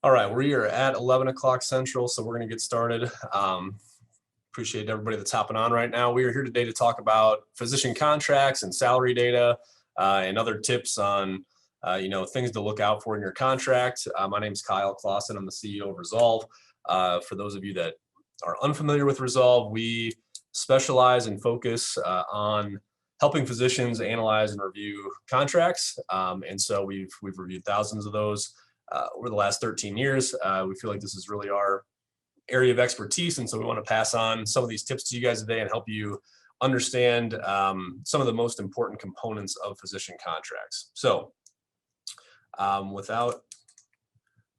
All right, we are at 11 o'clock Central, so we're going to get started. Appreciate everybody that's hopping on right now. We are here today to talk about physician contracts and salary data and other tips on things to look out for in your contract. My name is Kyle Claussen. I'm the CEO of Resolve. For those of you that are unfamiliar with Resolve, we specialize and focus on helping physicians analyze and review contracts. And so we've reviewed thousands of those over the last 13 years. We feel like this is really our area of expertise, and so we want to pass on some of these tips to you guys today and help you understand some of the most important components of physician contracts. So without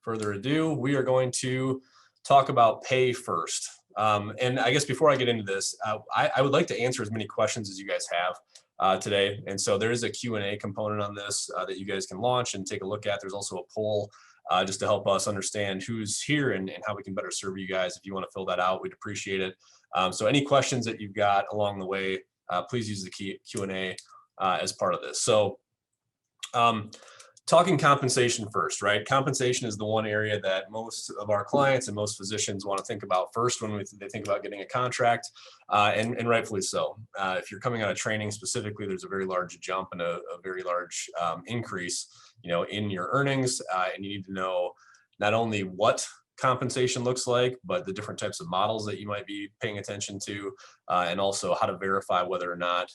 further ado, we are going to talk about pay first. And I guess before I get into this, I would like to answer as many questions as you guys have today. And so there is a Q&A component on this that you guys can launch and take a look at. There's also a poll just to help us understand who's here and how we can better serve you guys. If you want to fill that out, we'd appreciate it. So any questions that you've got along the way, please use the Q&A as part of this. So talking compensation first, right? Compensation is the one area that most of our clients and most physicians want to think about first when they think about getting a contract, and rightfully so. If you're coming out of training specifically, there's a very large jump and a very large increase, in your earnings, and you need to know not only what compensation looks like, but the different types of models that you might be paying attention to, and also how to verify whether or not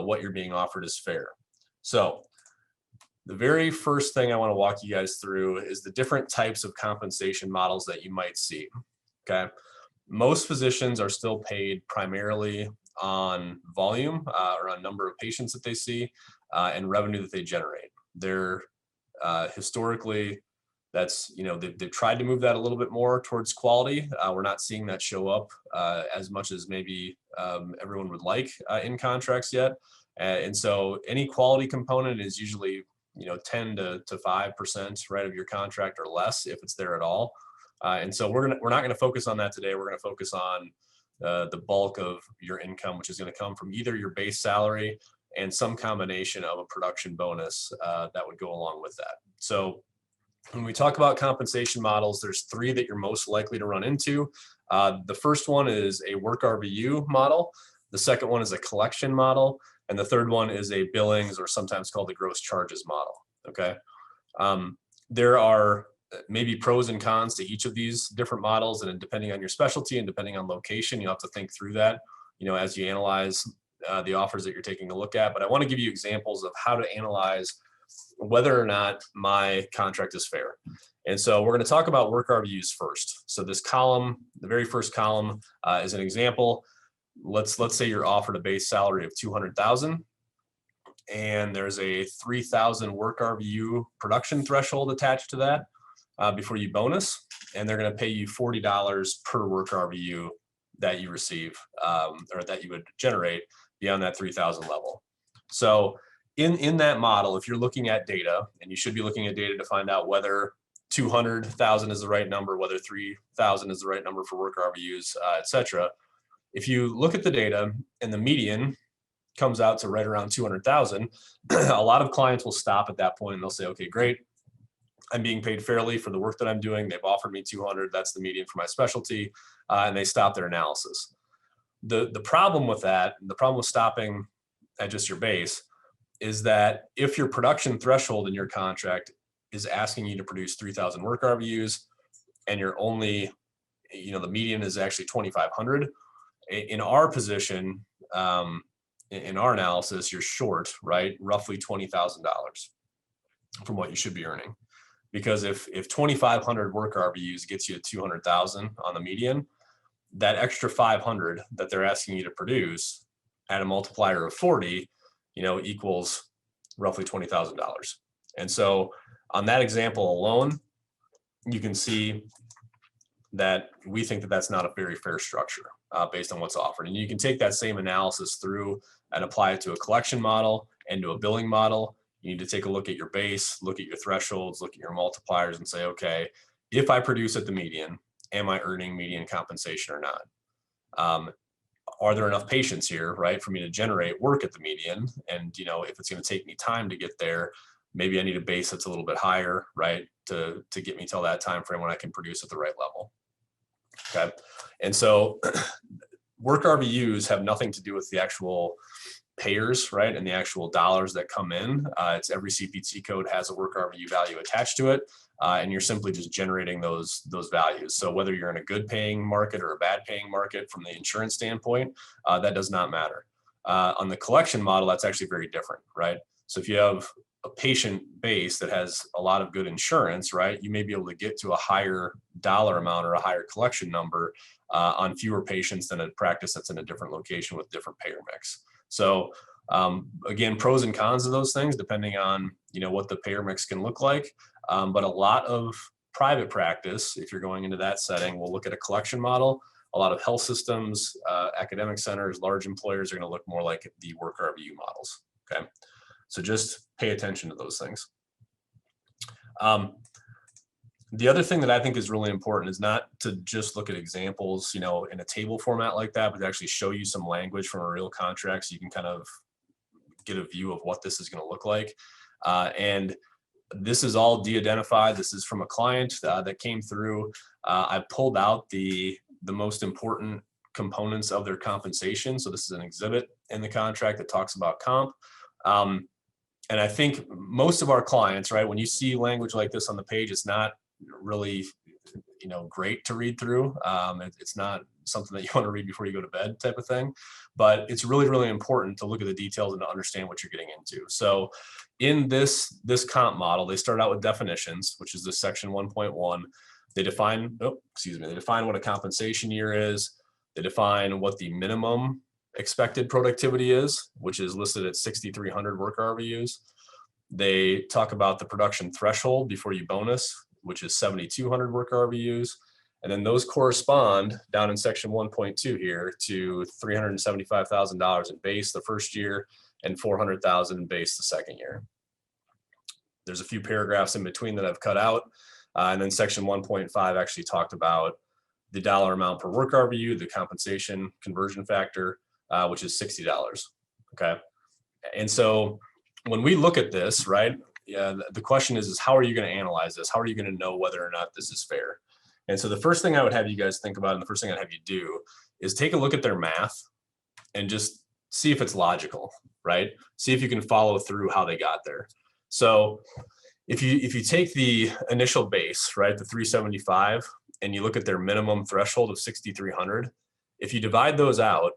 what you're being offered is fair. So the very first thing I want to walk you guys through is the different types of compensation models that you might see. Okay. Most physicians are still paid primarily on volume or on number of patients that they see and revenue that they generate. They're historically, that's, they've tried to move that a little bit more towards quality. We're not seeing that show up as much as maybe everyone would like in contracts yet. And so any quality component is usually 10 to 5%, right, of your contract or less if it's there at all. And so we're not going to focus on that today. We're going to focus on the bulk of your income, which is going to come from either your base salary and some combination of a production bonus that would go along with that. So when we talk about compensation models, there's three that you're most likely to run into. The first one is a work RVU model. The second one is a collection model. And the third one is a billings, or sometimes called the gross charges model. Okay. There are maybe pros and cons to each of these different models, and depending on your specialty and depending on location, you'll have to think through that, as you analyze the offers that you're taking a look at. But I want to give you examples of how to analyze whether or not my contract is fair. And so we're going to talk about work RVUs first. So this column, the very first column, is an example. Let's say you're offered a base salary of 200,000 and there's a 3,000 work RVU production threshold attached to that before you bonus, and they're going to pay you $40 per work RVU that you receive or that you would generate beyond that 3,000 level. So in that model, if you're looking at data, and you should be looking at data to find out whether 200,000 is the right number, whether 3,000 is the right number for work RVUs, et cetera. If you look at the data and the median comes out to right around 200,000, a lot of clients will stop at that point and they'll say, okay, great. I'm being paid fairly for the work that I'm doing. They've offered me 200. That's the median for my specialty. And they stop their analysis. The problem with that, the problem with stopping at just your base, is that if your production threshold in your contract is asking you to produce 3,000 work RVUs and you're only, the median is actually 2,500, in our position, in our analysis, you're short, right? Roughly $20,000 from what you should be earning. Because if 2,500 work RVUs gets you to 200,000 on the median, that extra 500 that they're asking you to produce at a multiplier of 40, equals roughly $20,000. And so on that example alone, you can see that we think that that's not a very fair structure based on what's offered. And you can take that same analysis through and apply it to a collection model and to a billing model. You need to take a look at your base, look at your thresholds, look at your multipliers and say, okay, if I produce at the median, am I earning median compensation or not? Are there enough patients here, right, for me to generate work at the median? And, if it's going to take me time to get there, maybe I need a base that's a little bit higher, right, to get me till that time frame when I can produce at the right level. Okay, and so work RVUs have nothing to do with the actual payers, right, and the actual dollars that come in. It's every CPT code has a work RVU value attached to it, and you're simply just generating those values. So whether you're in a good paying market or a bad paying market from the insurance standpoint, that does not matter. On the collection model, that's actually very different, right? So if you have a patient base that has a lot of good insurance, right, you may be able to get to a higher dollar amount or a higher collection number on fewer patients than a practice that's in a different location with different payer mix. So again, pros and cons of those things, depending on, what the payer mix can look like. But a lot of private practice, if you're going into that setting, will look at a collection model. A lot of health systems, academic centers, large employers are going to look more like the work RVU models. Okay, so just pay attention to those things. The other thing that I think is really important is not to just look at examples, in a table format like that, but to actually show you some language from a real contract so you can kind of get a view of what this is going to look like. And this is all de-identified. This is from a client that came through. I pulled out the most important components of their compensation. So this is an exhibit in the contract that talks about comp. And I think most of our clients, right, when you see language like this on the page, it's not really, great to read through. It's not something that you want to read before you go to bed type of thing, but it's really, really important to look at the details and to understand what you're getting into. So in this comp model, they start out with definitions, which is this section 1.1. They define, they define what a compensation year is. They define what the minimum expected productivity is, which is listed at 6,300 work RVUs. They talk about the production threshold before you bonus, which is 7,200 work RVUs. And then those correspond down in section 1.2 here to $375,000 in base the first year and $400,000 in base the second year. There's a few paragraphs in between that I've cut out. And then section 1.5 actually talked about the dollar amount per work RVU, the compensation conversion factor, which is $60. Okay. And so when we look at this, right, the question is how are you going to analyze this? How are you going to know whether or not this is fair? And so the first thing I would have you guys think about, and the first thing I'd have you do, is take a look at their math and just see if it's logical, right? See if you can follow through how they got there. So if you take the initial base, right, the 375, and you look at their minimum threshold of 6,300, if you divide those out,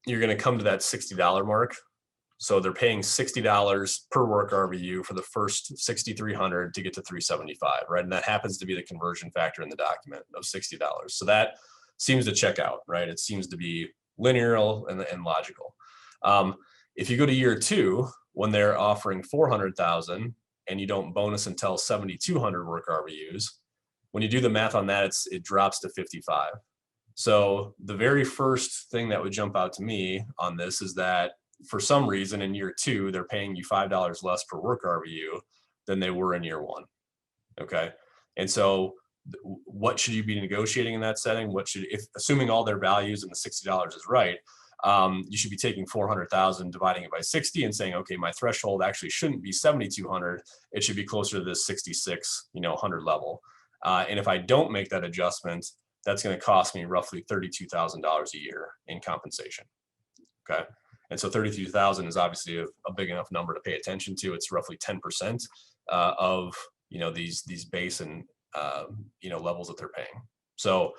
you're going to come to that $60 mark. So they're paying $60 per work RVU for the first 6,300 to get to 375, right? And that happens to be the conversion factor in the document of $60. So that seems to check out, right? It seems to be linear and logical. If you go to year two, when they're offering 400,000 and you don't bonus until 7,200 work RVUs, when you do the math on that, it drops to 55. So the very first thing that would jump out to me on this is that for some reason in year two, they're paying you $5 less per work RVU than they were in year one. Okay. And so what should you be negotiating in that setting? If assuming all their values and the $60 is right, you should be taking 400,000, dividing it by 60 and saying, okay, my threshold actually shouldn't be 7,200. It should be closer to this 6,600 level. And if I don't make that adjustment, that's going to cost me roughly $32,000 a year in compensation. Okay. And so 32,000 is obviously a big enough number to pay attention to. It's roughly 10% of these base and levels that they're paying. So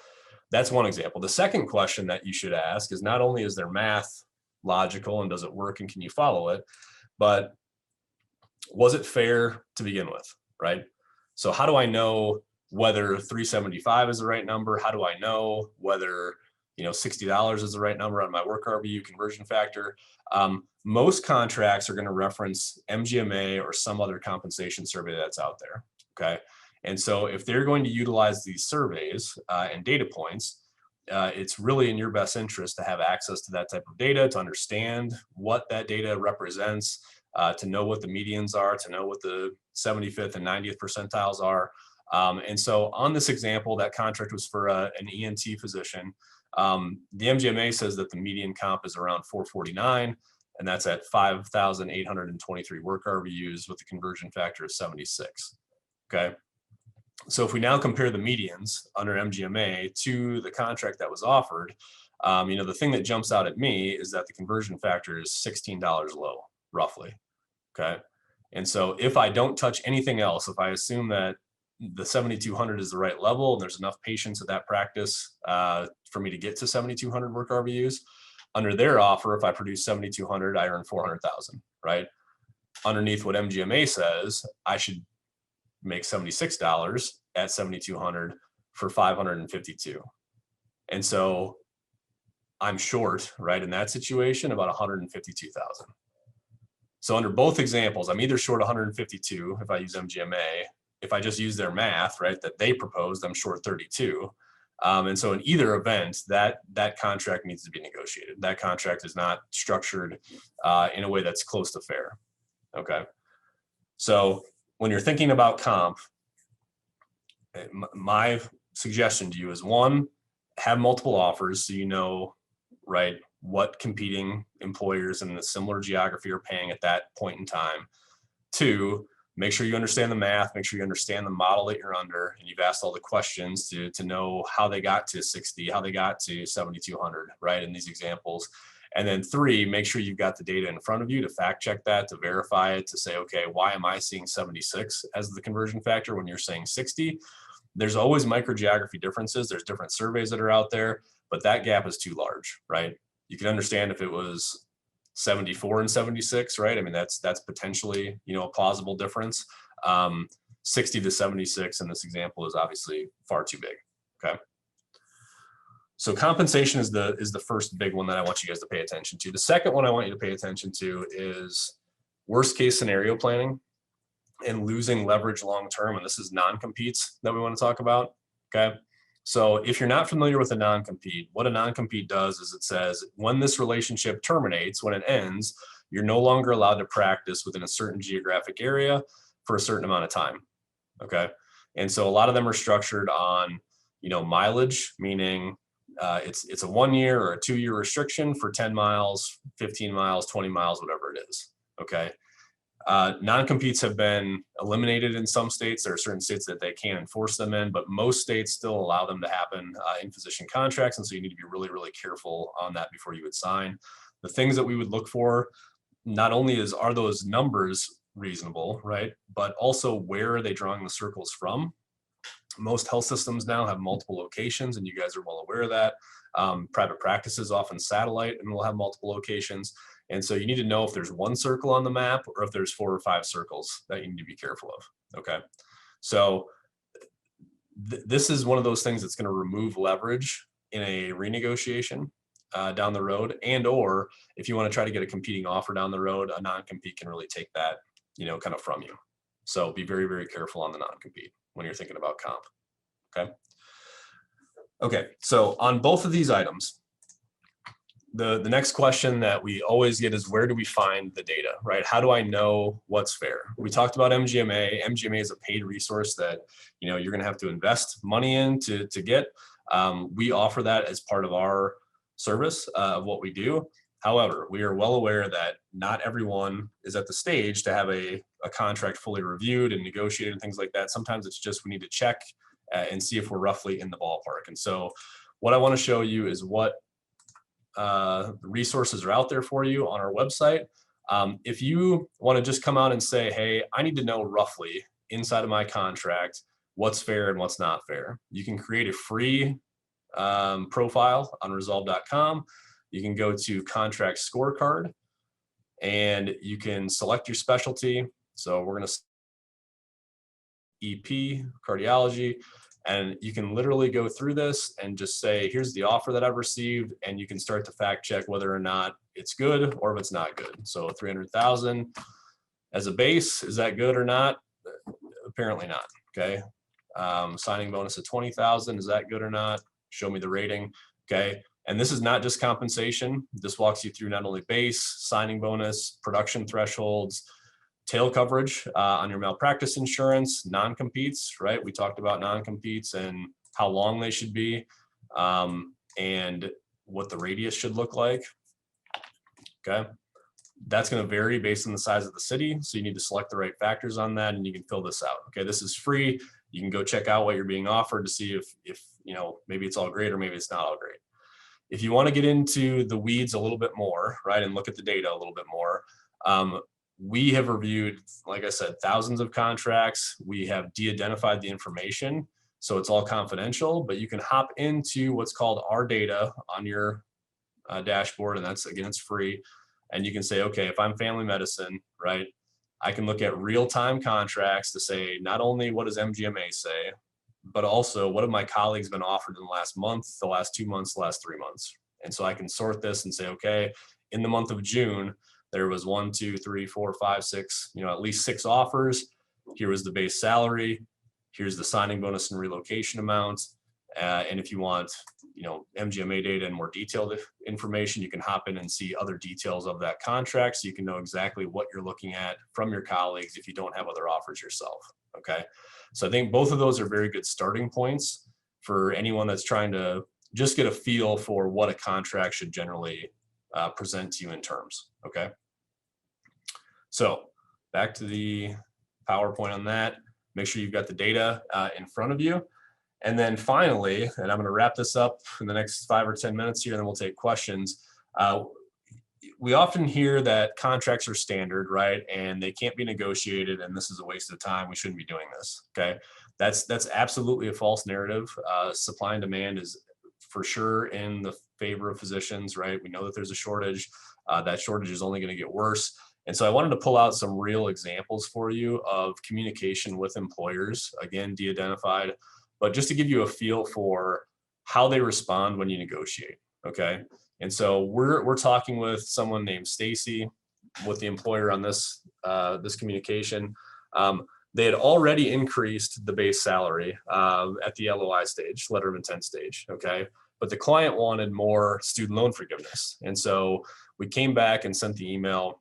that's one example. The second question that you should ask is not only is their math logical and does it work and can you follow it, but was it fair to begin with, right? So how do I know whether 375 is the right number? How do I know whether $60 is the right number on my work RVU conversion factor? Most contracts are going to reference MGMA or some other compensation survey that's out there. Okay. And so if they're going to utilize these surveys and data points, it's really in your best interest to have access to that type of data, to understand what that data represents, to know what the medians are, to know what the 75th and 90th percentiles are. And so on this example, that contract was for an ENT physician. The MGMA says that the median comp is around 449. and that's at 5,823 work RVUs with a conversion factor of 76. Okay. So if we now compare the medians under MGMA to the contract that was offered, the thing that jumps out at me is that the conversion factor is $16 low, roughly. Okay. And so if I don't touch anything else, if I assume that the 7,200 is the right level and there's enough patients at that practice for me to get to 7,200 work RVUs, under their offer, if I produce 7,200, I earn 400,000, right? Underneath what MGMA says, I should make $76 at 7,200 for 552. And so I'm short, right, in that situation, about 152,000. So under both examples, I'm either short 152 if I use MGMA. If I just use their math, right, that they proposed, I'm short 32. And so in either event, that contract needs to be negotiated. That contract is not structured in a way that's close to fair. Okay. So when you're thinking about comp, my suggestion to you is, one, have multiple offers so you know, right, what competing employers in a similar geography are paying at that point in time. Two, make sure you understand the math, make sure you understand the model that you're under, and you've asked all the questions to know how they got to 60, how they got to 7,200, right, in these examples. And then three, make sure you've got the data in front of you to fact check that, to verify it, to say, okay, why am I seeing 76 as the conversion factor when you're saying 60? There's always microgeography differences. There's different surveys that are out there, but that gap is too large, right? You can understand if it was 74 and 76, right? I mean, that's potentially, a plausible difference. 60 to 76 in this example is obviously far too big, okay? So compensation is the first big one that I want you guys to pay attention to. The second one I want you to pay attention to is worst case scenario planning and losing leverage long-term. And this is non-competes that we want to talk about, okay? So if you're not familiar with a non-compete, what a non-compete does is it says when this relationship terminates, when it ends, you're no longer allowed to practice within a certain geographic area for a certain amount of time, okay? And so a lot of them are structured on, mileage, meaning it's a 1 year or a 2 year restriction for 10 miles, 15 miles, 20 miles, whatever it is, okay? Non-competes have been eliminated in some states. There are certain states that they can't enforce them in, but most states still allow them to happen in physician contracts. And so you need to be really, really careful on that before you would sign. The things that we would look for, not only are those numbers reasonable, right, but also where are they drawing the circles from? Most health systems now have multiple locations, and you guys are well aware of that. Private practices often satellite and will have multiple locations. And so you need to know if there's one circle on the map or if there's 4 or 5 circles that you need to be careful of, okay? So this is one of those things that's going to remove leverage in a renegotiation down the road, and or if you want to try to get a competing offer down the road, a non-compete can really take that, kind of from you. So be very, very careful on the non-compete when you're thinking about comp, okay? Okay, so on both of these items, the next question that we always get is, where do we find the data, right? How do I know what's fair? We talked about MGMA. MGMA is a paid resource that, you're going to have to invest money in to get. We offer that as part of our service of what we do. However, we are well aware that not everyone is at the stage to have a contract fully reviewed and negotiated and things like that. Sometimes it's just we need to check and see if we're roughly in the ballpark. And so what I want to show you is what resources are out there for you on our website. If you want to just come out and say, hey, I need to know roughly inside of my contract what's fair and what's not fair, you can create a free profile on resolve.com. You can go to contract scorecard and you can select your specialty. So we're going to EP, cardiology, and you can literally go through this and just say, here's the offer that I've received, and you can start to fact check whether or not it's good or if it's not good. So 300,000 as a base, is that good or not? Apparently not, okay? Signing bonus of 20,000, is that good or not? Show me the rating, okay? And this is not just compensation. This walks you through not only base, signing bonus, production thresholds, tail coverage on your malpractice insurance, non-competes, right? We talked about non-competes and how long they should be and what the radius should look like, okay? That's going to vary based on the size of the city. So you need to select the right factors on that, and you can fill this out. Okay, this is free. You can go check out what you're being offered to see if maybe it's all great or maybe it's not all great. If you want to get into the weeds a little bit more, right, and look at the data a little bit more, we have reviewed, like I said, thousands of contracts. We have de-identified the information, so it's all confidential, but you can hop into what's called our data on your dashboard, and that's, again, it's free. And you can say, okay, if I'm family medicine, right, I can look at real-time contracts to say, not only what does MGMA say, but also what have my colleagues been offered in the last month, the last 2 months, the last 3 months. And so I can sort this and say, okay, in the month of June, there was 1, 2, 3, 4, 5, 6, at least 6 offers. Here was the base salary. Here's the signing bonus and relocation amount. And if you want, MGMA data and more detailed information, you can hop in and see other details of that contract, so you can know exactly what you're looking at from your colleagues if you don't have other offers yourself. Okay, so I think both of those are very good starting points for anyone that's trying to just get a feel for what a contract should generally present to you in terms. Okay, so back to the PowerPoint on that. Make sure you've got the data in front of you. And then finally, and I'm going to wrap this up in the next 5 or 10 minutes here, and then we'll take questions. We often hear that contracts are standard, right? And they can't be negotiated, and this is a waste of time. We shouldn't be doing this, okay? That's absolutely a false narrative. Supply and demand is for sure in the favor of physicians, right? We know that there's a shortage. That shortage is only going to get worse. And so I wanted to pull out some real examples for you of communication with employers, again, de-identified, but just to give you a feel for how they respond when you negotiate, okay? And so we're talking with someone named Stacy, with the employer on this this communication. They had already increased the base salary at the LOI stage, letter of intent stage, okay? But the client wanted more student loan forgiveness. And so we came back and sent the email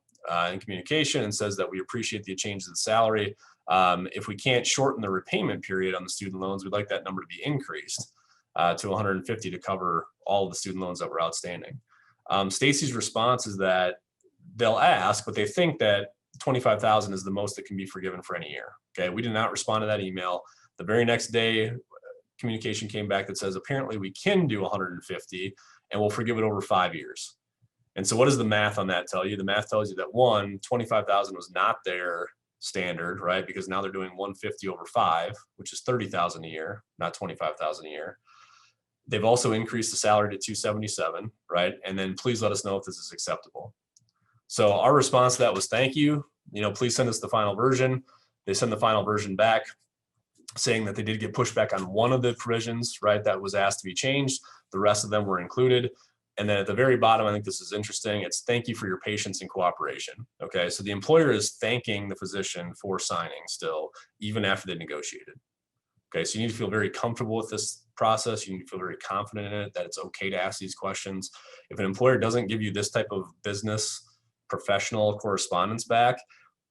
in communication and says that we appreciate the change of the salary. If we can't shorten the repayment period on the student loans, we'd like that number to be increased to 150 to cover all of the student loans that were outstanding. Stacy's response is that they'll ask, but they think that 25,000 is the most that can be forgiven for any year. Okay, we did not respond to that email. The very next day, communication came back that says apparently we can do 150 and we'll forgive it over 5 years. And so what does the math on that tell you? The math tells you that 25,000 was not their standard, right? Because now they're doing 150 over 5, which is 30,000 a year, not 25,000 a year. They've also increased the salary to 277, right? And then please let us know if this is acceptable. So our response to that was, thank you. Please send us the final version. They send the final version back saying that they did get pushback on one of the provisions, right, that was asked to be changed. The rest of them were included. And then at the very bottom, I think this is interesting. It's thank you for your patience and cooperation. Okay, so the employer is thanking the physician for signing still, even after they negotiated. Okay, so you need to feel very comfortable with this process. You need to feel very confident in it, that it's okay to ask these questions. If an employer doesn't give you this type of business professional correspondence back,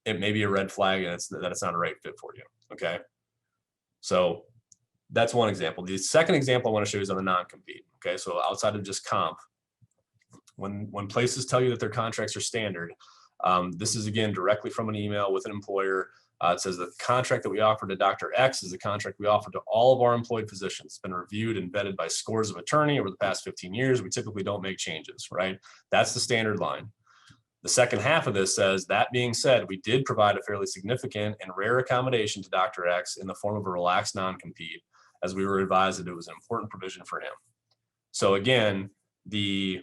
it may be a red flag and that it's not a right fit for you. Okay, so that's one example. The second example I want to show you is on the non-compete. Okay, so outside of just comp, when places tell you that their contracts are standard, this is again directly from an email with an employer. It says the contract that we offer to Dr. X is the contract we offer to all of our employed physicians. It's been reviewed and vetted by scores of attorney over the past 15 years. We typically don't make changes, right? That's the standard line. The second half of this says, that being said, we did provide a fairly significant and rare accommodation to Dr. X in the form of a relaxed non-compete, as we were advised that it was an important provision for him. So again, the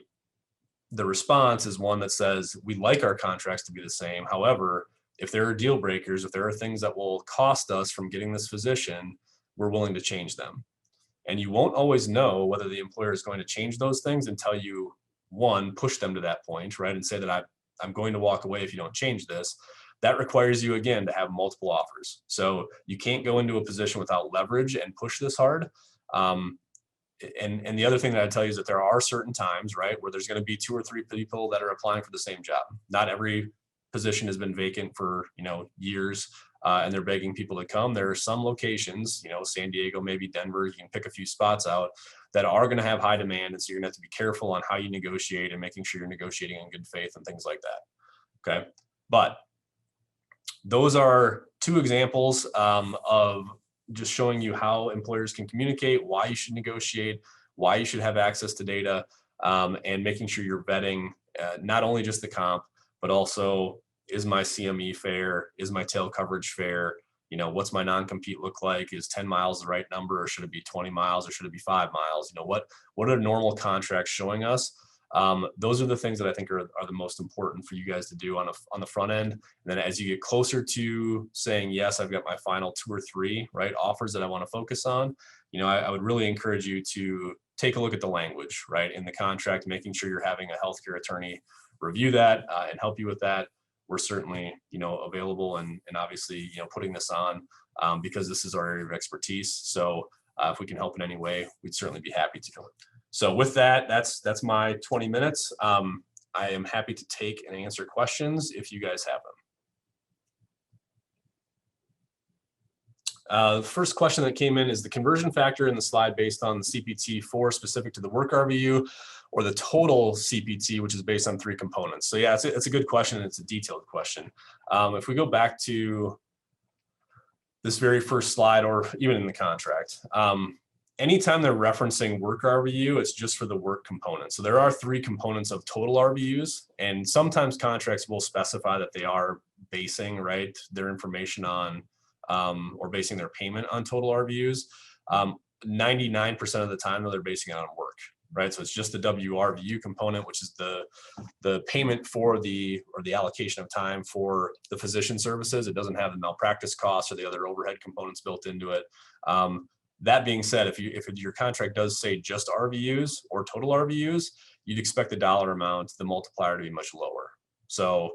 response is one that says, we like our contracts to be the same. However, if there are deal breakers, if there are things that will cost us from getting this physician, we're willing to change them. And you won't always know whether the employer is going to change those things until you, one, push them to that point, right? And say that I'm going to walk away if you don't change this. That requires you, again, to have multiple offers. So you can't go into a position without leverage and push this hard. And the other thing that I'd tell you is that there are certain times, right, where there's going to be 2 or 3 people that are applying for the same job. Not every position has been vacant for, years, and they're begging people to come. There are some locations, San Diego, maybe Denver, you can pick a few spots out that are going to have high demand. And so you're going to have to be careful on how you negotiate and making sure you're negotiating in good faith and things like that. Okay, but those are two examples of just showing you how employers can communicate, why you should negotiate, why you should have access to data, and making sure you're vetting not only just the comp, but also, is my CME fair? Is my tail coverage fair? You know, what's my non-compete look like? Is 10 miles the right number, or should it be 20 miles, or should it be 5 miles? You know, what are normal contracts showing us? Those are the things that I think are the most important for you guys to do on the front end. And then as you get closer to saying, yes, I've got my final 2 or 3 right offers that I want to focus on, you know, I would really encourage you to take a look at the language, right, in the contract, making sure you're having a healthcare attorney review that and help you with that. We're certainly, you know, available and obviously, you know, putting this on because this is our area of expertise. So if we can help in any way, we'd certainly be happy to. So with that, that's my 20 minutes. I am happy to take and answer questions if you guys have them. The first question that came in is the conversion factor in the slide based on the CPT-4 specific to the work RVU, or the total CPT, which is based on 3 components. So yeah, it's a good question. And it's a detailed question. If we go back to this very first slide, or even in the contract, anytime they're referencing work RVU, it's just for the work component. So there are 3 components of total RVUs, and sometimes contracts will specify that they are basing, right, their information on or basing their payment on total RVUs. 99% of the time, though, they're basing it on work, right? So it's just the WRVU component, which is the payment for the allocation of time for the physician services. It doesn't have the malpractice costs or the other overhead components built into it. That being said, if your contract does say just RVUs or total RVUs, you'd expect the dollar amount, the multiplier, to be much lower. So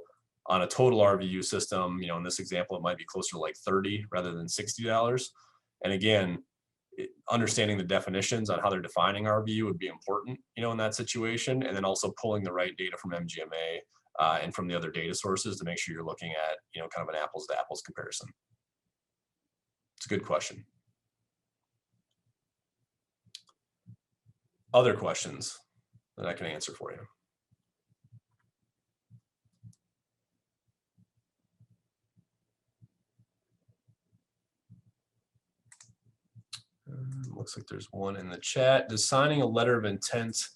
on a total RVU system, you know, in this example, it might be closer to like $30 rather than $60. And again, understanding the definitions on how they're defining RVU would be important, you know, in that situation. And then also pulling the right data from MGMA and from the other data sources to make sure you're looking at, you know, kind of an apples to apples comparison. It's a good question. Other questions that I can answer for you? Looks like there's one in the chat. Does signing a letter of intent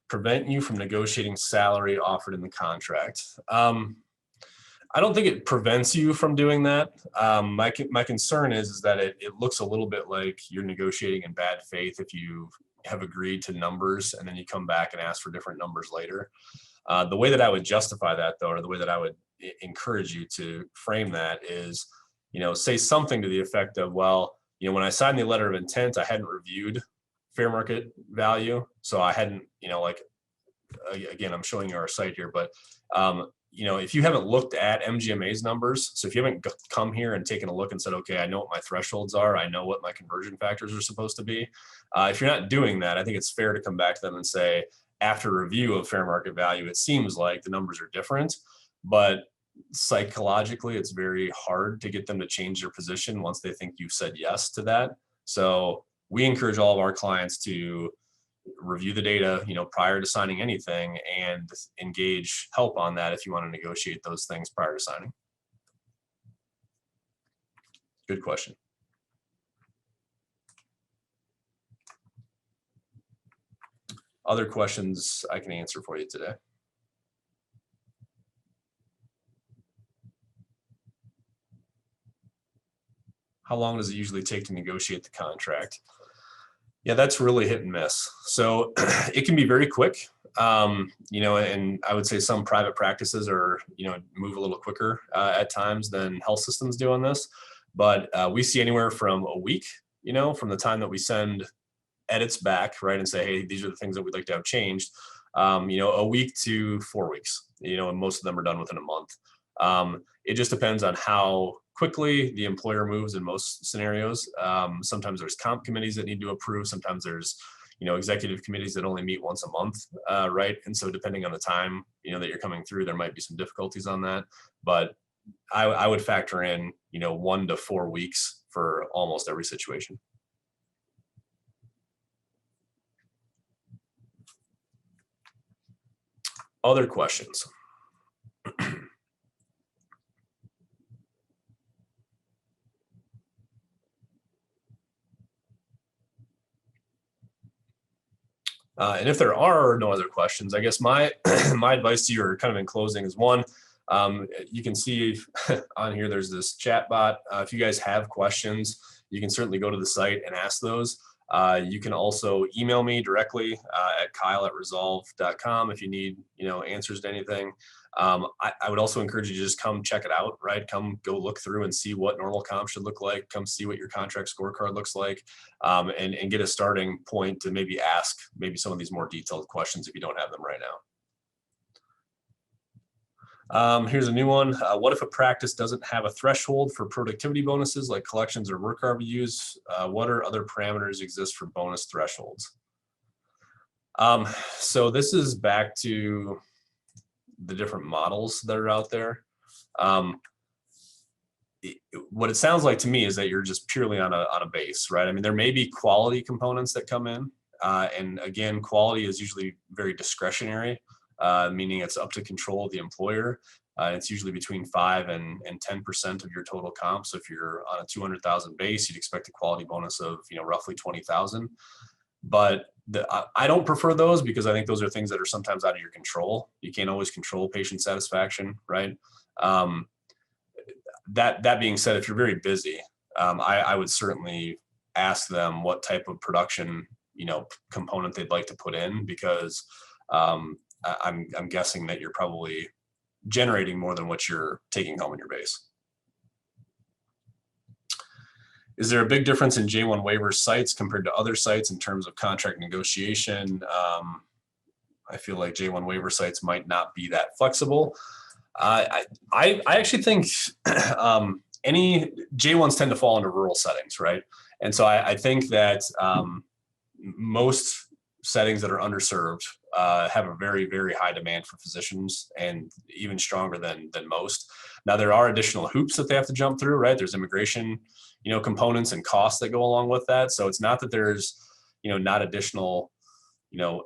prevent you from negotiating salary offered in the contract? I don't think it prevents you from doing that. My concern is that it looks a little bit like you're negotiating in bad faith if you have agreed to numbers and then you come back and ask for different numbers later. The way that I would justify that, though, or the way that I would encourage you to frame that is, you know, say something to the effect of, well, you know, when I signed the letter of intent, I hadn't reviewed fair market value. So I hadn't, you know, like, again, I'm showing you our site here, but, you know, if you haven't looked at MGMA's numbers, so if you haven't come here and taken a look and said, okay, I know what my thresholds are, I know what my conversion factors are supposed to be. If you're not doing that, I think it's fair to come back to them and say, after review of fair market value, it seems like the numbers are different, but psychologically, it's very hard to get them to change their position once they think you've said yes to that. So we encourage all of our clients to review the data, you know, prior to signing anything, and engage help on that if you want to negotiate those things prior to signing. Good question. Other questions I can answer for you today? How long does it usually take to negotiate the contract? Yeah, that's really hit and miss. So it can be very quick, you know, and I would say some private practices are, you know, move a little quicker at times than health systems do on this. But we see anywhere from a week, you know, from the time that we send edits back, right, and say, hey, these are the things that we'd like to have changed, you know, a week to 4 weeks, you know, and most of them are done within a month. It just depends on how quickly the employer moves in most scenarios. Sometimes there's comp committees that need to approve. Sometimes there's, you know, executive committees that only meet once a month, right? And so depending on the time, you know, that you're coming through, there might be some difficulties on that. But I would factor in, you know, 1 to 4 weeks for almost every situation. Other questions? And if there are no other questions, I guess my my advice to you, or kind of in closing, is one, you can see on here there's this chat bot. If you guys have questions, you can certainly go to the site and ask those. You can also email me directly at kyle@resolve.com if you need answers to anything. I would also encourage you to just come check it out, right? Come go look through and see what normal comp should look like. Come see what your contract scorecard looks like, and get a starting point to maybe ask maybe some of these more detailed questions if you don't have them right now. Here's a new one. What if a practice doesn't have a threshold for productivity bonuses like collections or work RVUs? What are other parameters exist for bonus thresholds? So this is back to the different models that are out there. What it sounds like to me is that you're just purely on a base, right? I mean, there may be quality components that come in. And again, quality is usually very discretionary, meaning it's up to control of the employer. It's usually between 5 and 10% of your total comp. So if you're on a 200,000 base, you'd expect a quality bonus of roughly 20,000. But I don't prefer those because I think those are things that are sometimes out of your control. You can't always control patient satisfaction, right? That being said, if you're very busy, I would certainly ask them what type of production component they'd like to put in, because I'm guessing that you're probably generating more than what you're taking home in your base. Is there a big difference in J1 waiver sites compared to other sites in terms of contract negotiation? I feel like J1 waiver sites might not be that flexible. I actually think any J1s tend to fall into rural settings, right? And so I think that most settings that are underserved have a very, very high demand for physicians, and even stronger than most. Now, there are additional hoops that they have to jump through, right? There's immigration, components and costs that go along with that. So it's not that there's, not additional,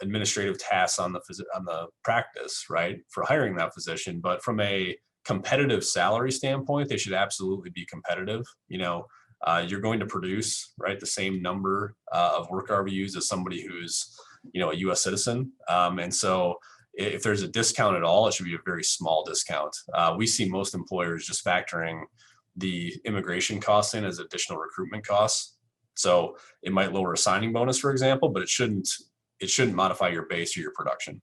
administrative tasks on the practice, right, for hiring that physician. But from a competitive salary standpoint, they should absolutely be competitive. You're going to produce, right, the same number of work RVUs as somebody who's, a U.S. citizen. And so if there's a discount at all, it should be a very small discount. We see most employers just factoring the immigration costs in as additional recruitment costs. So it might lower a signing bonus, for example, but it shouldn't modify your base or your production.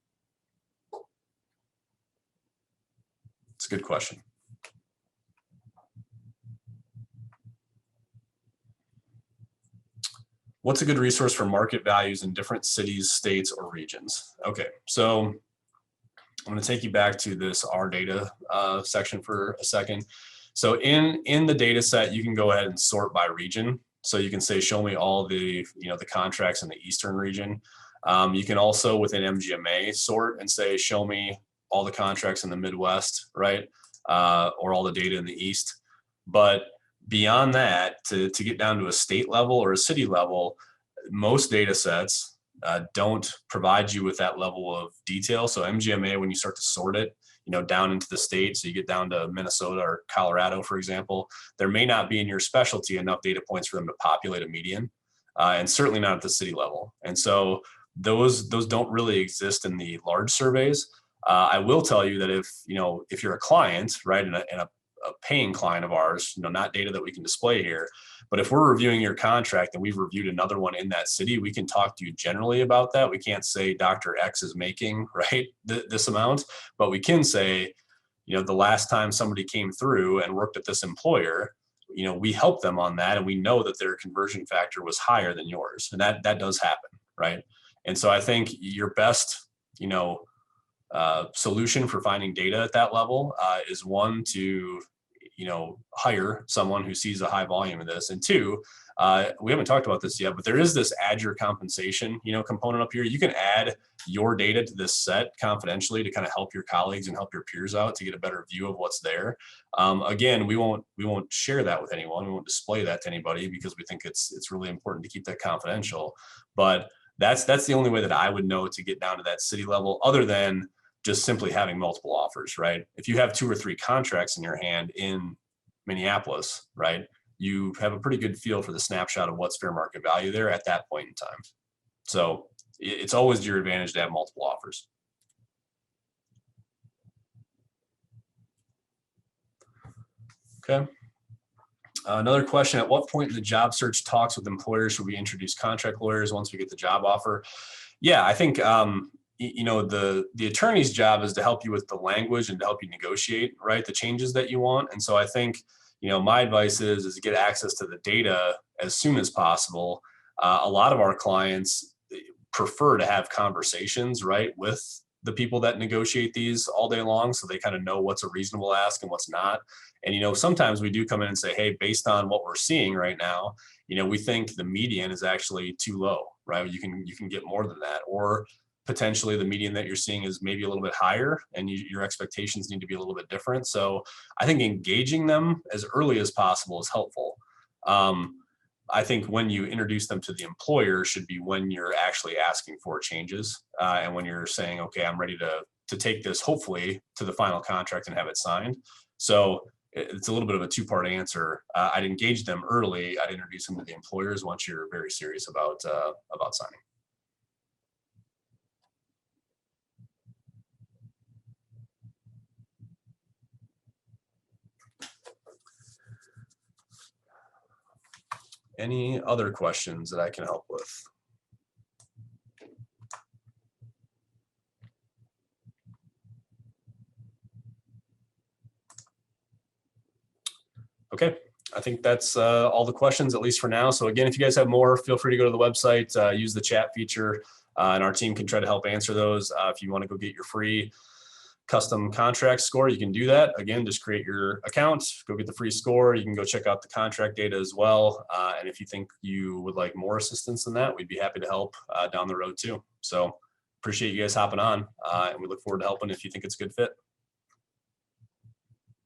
It's a good question. What's a good resource for market values in different cities, states, or regions? Okay, so I'm going to take you back to this R data section for a second. So in the data set, you can go ahead and sort by region. So you can say, show me all the the contracts in the Eastern region. You can also within MGMA sort and say, show me all the contracts in the Midwest, right? Or all the data in the East. But beyond that, to get down to a state level or a city level, most data sets don't provide you with that level of detail. So MGMA, when you start to sort it, down into the state, so you get down to Minnesota or Colorado, for example, there may not be in your specialty enough data points for them to populate a median, and certainly not at the city level. And so those don't really exist in the large surveys. I will tell you that if you're a client, right, and a paying client of ours, not data that we can display here, but if we're reviewing your contract and we've reviewed another one in that city, we can talk to you generally about that. We can't say Dr. X is making, right, this amount, but we can say, the last time somebody came through and worked at this employer, we helped them on that, and we know that their conversion factor was higher than yours, and that does happen, right? And so I think your best, solution for finding data at that level is one, to hire someone who sees a high volume of this, and two, we haven't talked about this yet, but there is this add your compensation component up here. You can add your data to this set confidentially to kind of help your colleagues and help your peers out to get a better view of what's there. Again, we won't share that with anyone. We won't display that to anybody because we think it's really important to keep that confidential. But that's the only way that I would know to get down to that city level, other than just simply having multiple offers, right? If you have 2 or 3 contracts in your hand in Minneapolis, right, you have a pretty good feel for the snapshot of what's fair market value there at that point in time. So it's always to your advantage to have multiple offers. Okay. Another question, at what point in the job search talks with employers should we introduce contract lawyers once we get the job offer? Yeah, I think, the attorney's job is to help you with the language and to help you negotiate, right, the changes that you want. And so I think, my advice is to get access to the data as soon as possible. A lot of our clients prefer to have conversations, right, with the people that negotiate these all day long, so they kind of know what's a reasonable ask and what's not. And sometimes we do come in and say, hey, based on what we're seeing right now, we think the median is actually too low, right? You can get more than that, or potentially the median that you're seeing is maybe a little bit higher, and your expectations need to be a little bit different. So I think engaging them as early as possible is helpful. I think when you introduce them to the employer should be when you're actually asking for changes, and when you're saying, okay, I'm ready to take this hopefully to the final contract and have it signed. So it's a little bit of a two-part answer. I'd engage them early. I'd introduce them to the employers once you're very serious about signing. Any other questions that I can help with? Okay, I think that's all the questions, at least for now. So again, if you guys have more, feel free to go to the website, use the chat feature, and our team can try to help answer those. If you want to go get your free custom contract score, you can do that. Again, just create your account, go get the free score. You can go check out the contract data as well. And if you think you would like more assistance than that, we'd be happy to help down the road too. So appreciate you guys hopping on, and we look forward to helping if you think it's a good fit.